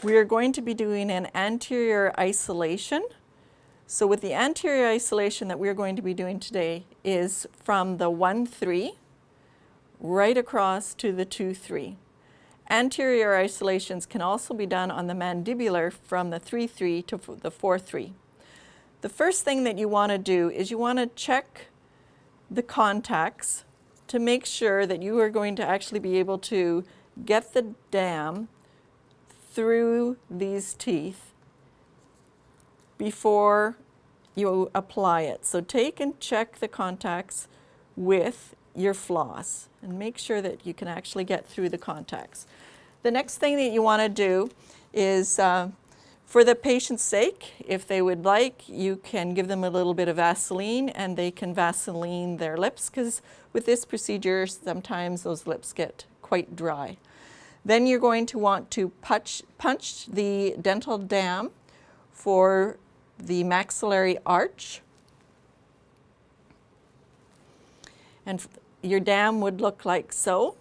we are going to be doing an anterior isolation. So with the anterior isolation that we're going to be doing today is from the 1-3 right across to the 2-3. Anterior isolations can also be done on the mandibular from the 3-3 to the 4-3. The first thing that you want to do is you want to check the contacts to make sure that you are going to actually be able to get the dam through these teeth before you apply it. So take and check the contacts with your floss and make sure that you can actually get through the contacts. The next thing that you want to do is, for the patient's sake, if they would like, you can give them a little bit of Vaseline and they can Vaseline their lips, because with this procedure sometimes those lips get quite dry. Then you're going to want to punch the dental dam for the maxillary arch. And your dam would look like so.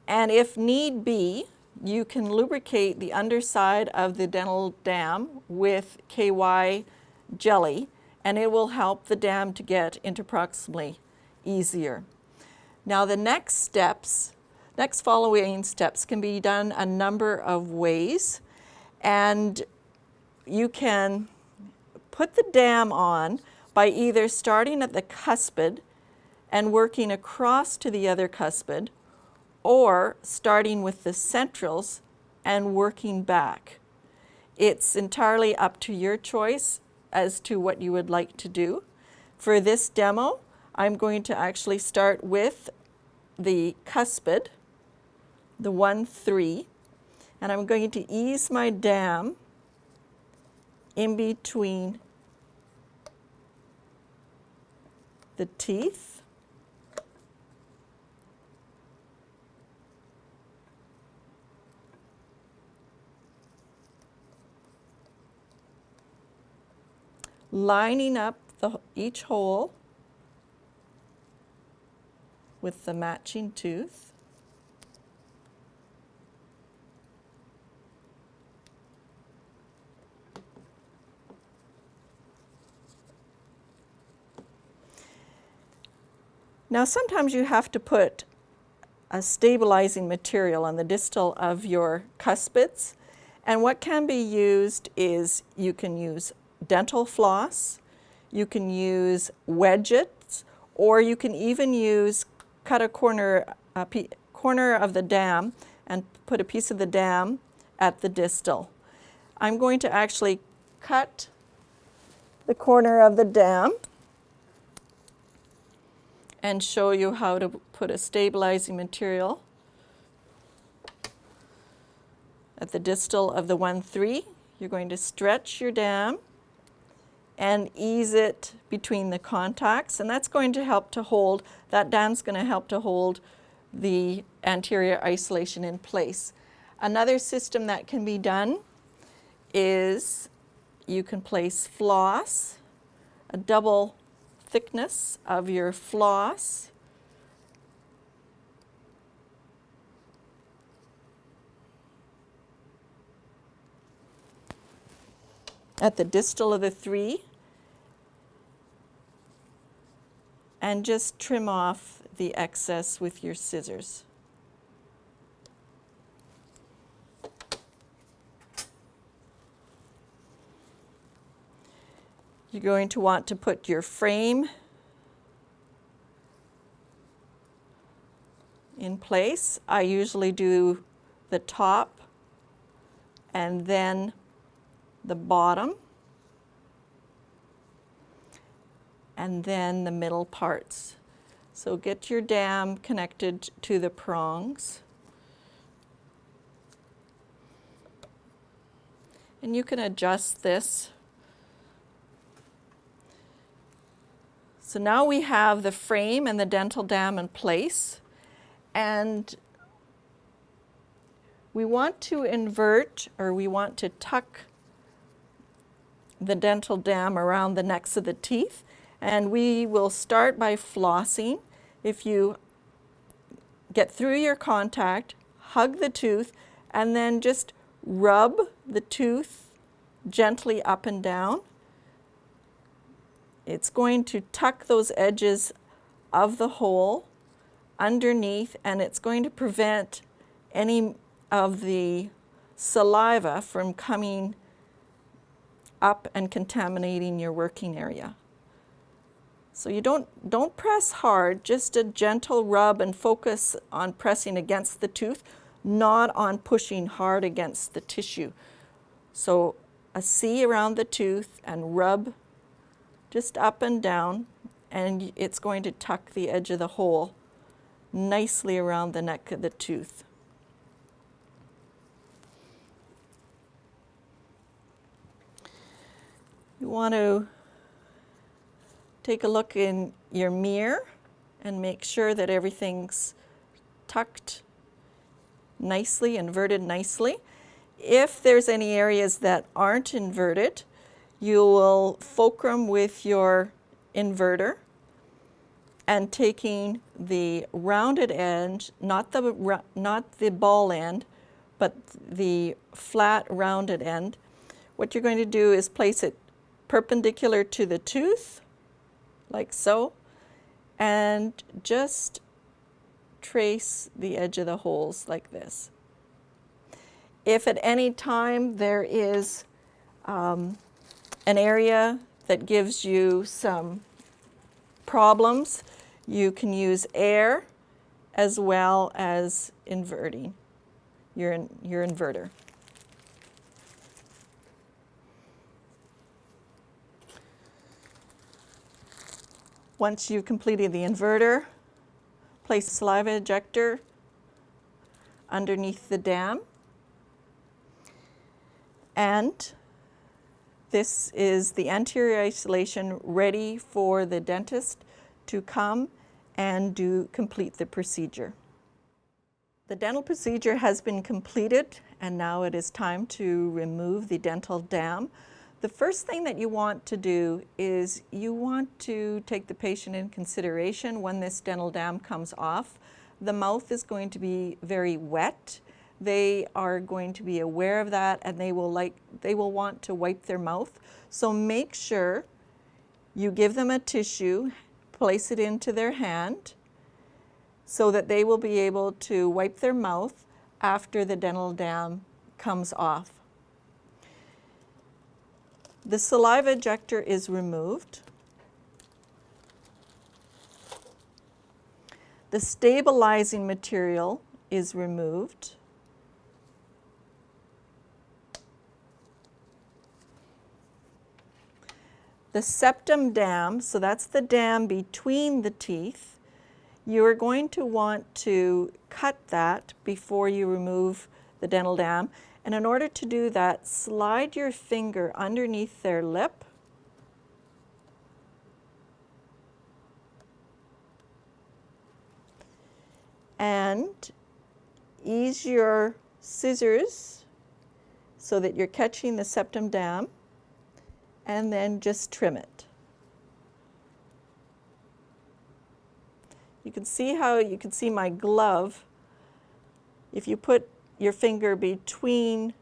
And if need be, you can lubricate the underside of the dental dam with KY jelly, and it will help the dam to get interproximally easier. Now the next following steps can be done a number of ways, and you can put the dam on by either starting at the cuspid and working across to the other cuspid, or starting with the centrals and working back. It's entirely up to your choice as to what you would like to do. For this demo, I'm going to actually start with the cuspid, the 1-3, and I'm going to ease my dam in between the teeth. Lining up each hole with the matching tooth. Now sometimes you have to put a stabilizing material on the distal of your cuspids, and what can be used is you can use dental floss, you can use wedges, or you can even cut a corner of the dam and put a piece of the dam at the distal. I'm going to actually cut the corner of the dam and show you how to put a stabilizing material at the distal of the 1-3. You're going to stretch your dam and ease it between the contacts, and that's going to help to hold, that dam's going to help to hold the anterior isolation in place. Another system that can be done is you can place floss, a double thickness of your floss, at the distal of the 3, and just trim off the excess with your scissors. You're going to want to put your frame in place. I usually do the top and then the bottom, and then the middle parts. So get your dam connected to the prongs. And you can adjust this. So now we have the frame and the dental dam in place, and we want to invert, or we want to tuck the dental dam around the necks of the teeth, and we will start by flossing. If you get through your contact, hug the tooth, and then just rub the tooth gently up and down. It's going to tuck those edges of the hole underneath, and it's going to prevent any of the saliva from coming up and contaminating your working area. So you don't press hard, just a gentle rub and focus on pressing against the tooth, not on pushing hard against the tissue. So a C around the tooth and rub just up and down, and it's going to tuck the edge of the hole nicely around the neck of the tooth. You want to take a look in your mirror and make sure that everything's tucked nicely, inverted nicely. If there's any areas that aren't inverted, you will fulcrum with your inverter and taking the rounded end, not the ball end, but the flat rounded end. What you're going to do is place it perpendicular to the tooth, like so, and just trace the edge of the holes like this. If at any time there is an area that gives you some problems, you can use air as well as inverting your inverter. Once you've completed the inverter, place the saliva ejector underneath the dam. And this is the anterior isolation ready for the dentist to come and complete the procedure. The dental procedure has been completed, and now it is time to remove the dental dam. The first thing that you want to do is you want to take the patient in consideration when this dental dam comes off. The mouth is going to be very wet. They are going to be aware of that, and they will want to wipe their mouth. So make sure you give them a tissue, place it into their hand so that they will be able to wipe their mouth after the dental dam comes off. The saliva ejector is removed. The stabilizing material is removed. The septum dam, so that's the dam between the teeth, you are going to want to cut that before you remove the dental dam. And in order to do that, slide your finger underneath their lip and ease your scissors so that you're catching the septum dam, and then just trim it. You can see my glove. If you put your finger between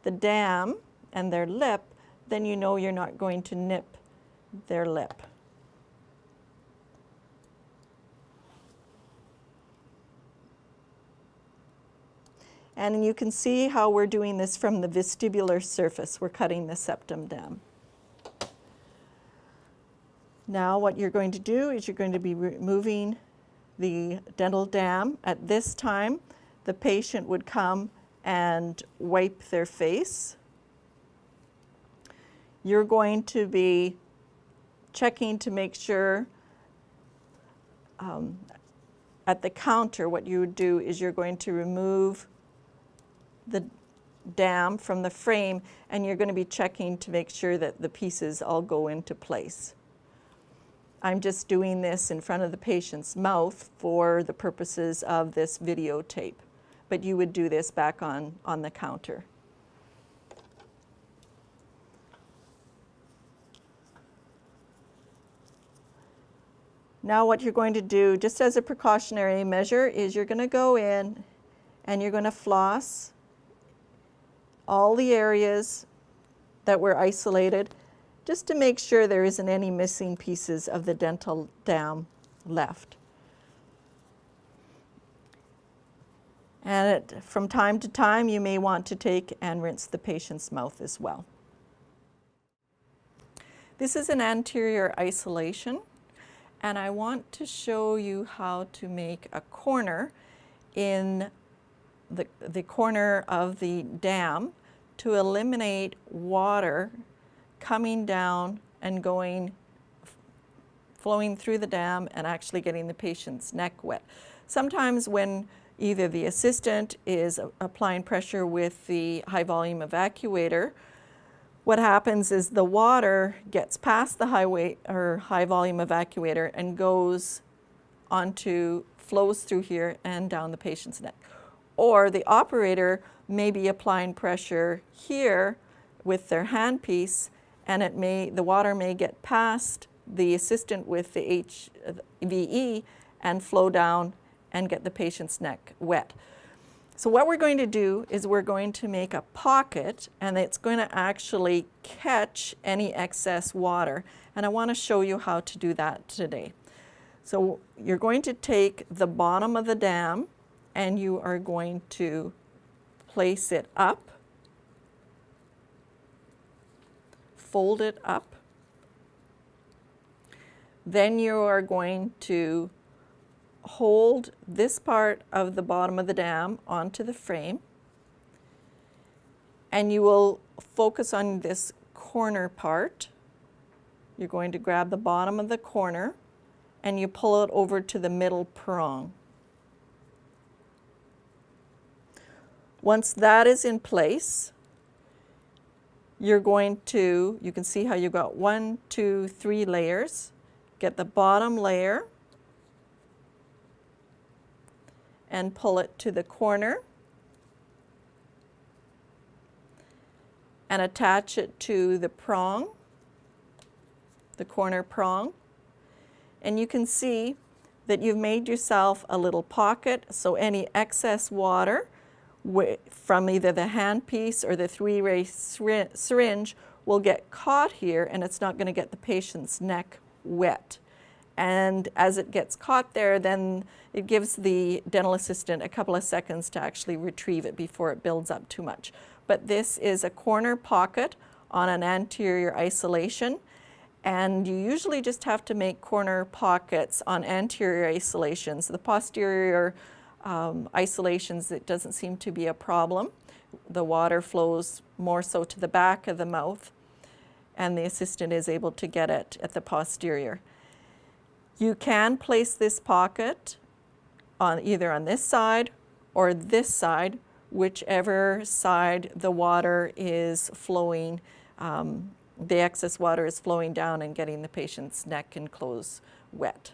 the dam and their lip, then you know you're not going to nip their lip. And you can see how we're doing this from the vestibular surface. We're cutting the septum dam. Now what you're going to do is you're going to be removing the dental dam. At this time, the patient would come and wipe their face. You're going to be checking to make sure at the counter, what you would do is you're going to remove the dam from the frame, and you're going to be checking to make sure that the pieces all go into place. I'm just doing this in front of the patient's mouth for the purposes of this videotape, but you would do this back on the counter. Now what you're going to do, just as a precautionary measure, is you're going to go in and you're going to floss all the areas that were isolated, just to make sure there isn't any missing pieces of the dental dam left. And from time to time, you may want to take and rinse the patient's mouth as well. This is an anterior isolation, and I want to show you how to make a corner in the corner of the dam to eliminate water coming down and flowing through the dam and actually getting the patient's neck wet. Sometimes when either the assistant is applying pressure with the high volume evacuator, what happens is the water gets past the high volume evacuator and flows through here and down the patient's neck. Or the operator may be applying pressure here with their handpiece, and the water may get past the assistant with the HVE and flow down and get the patient's neck wet. So what we're going to do is we're going to make a pocket, and it's going to actually catch any excess water. And I want to show you how to do that today. So you're going to take the bottom of the dam and you are going to place it up, fold it up. Then you are going to hold this part of the bottom of the dam onto the frame, and you will focus on this corner part. You're going to grab the bottom of the corner and you pull it over to the middle prong. Once that is in place, you can see how you've got 1, 2, 3 layers. Get the bottom layer and pull it to the corner and attach it to the prong, the corner prong. And you can see that you've made yourself a little pocket, so any excess water from either the handpiece or the 3-ray syringe will get caught here, and it's not going to get the patient's neck wet. And as it gets caught there, then it gives the dental assistant a couple of seconds to actually retrieve it before it builds up too much. But this is a corner pocket on an anterior isolation, and you usually just have to make corner pockets on anterior isolations. The posterior isolations, it doesn't seem to be a problem. The water flows more so to the back of the mouth, and the assistant is able to get it at the posterior. You can place this pocket either on this side or this side, whichever side the water is flowing, the excess water is flowing down and getting the patient's neck and clothes wet.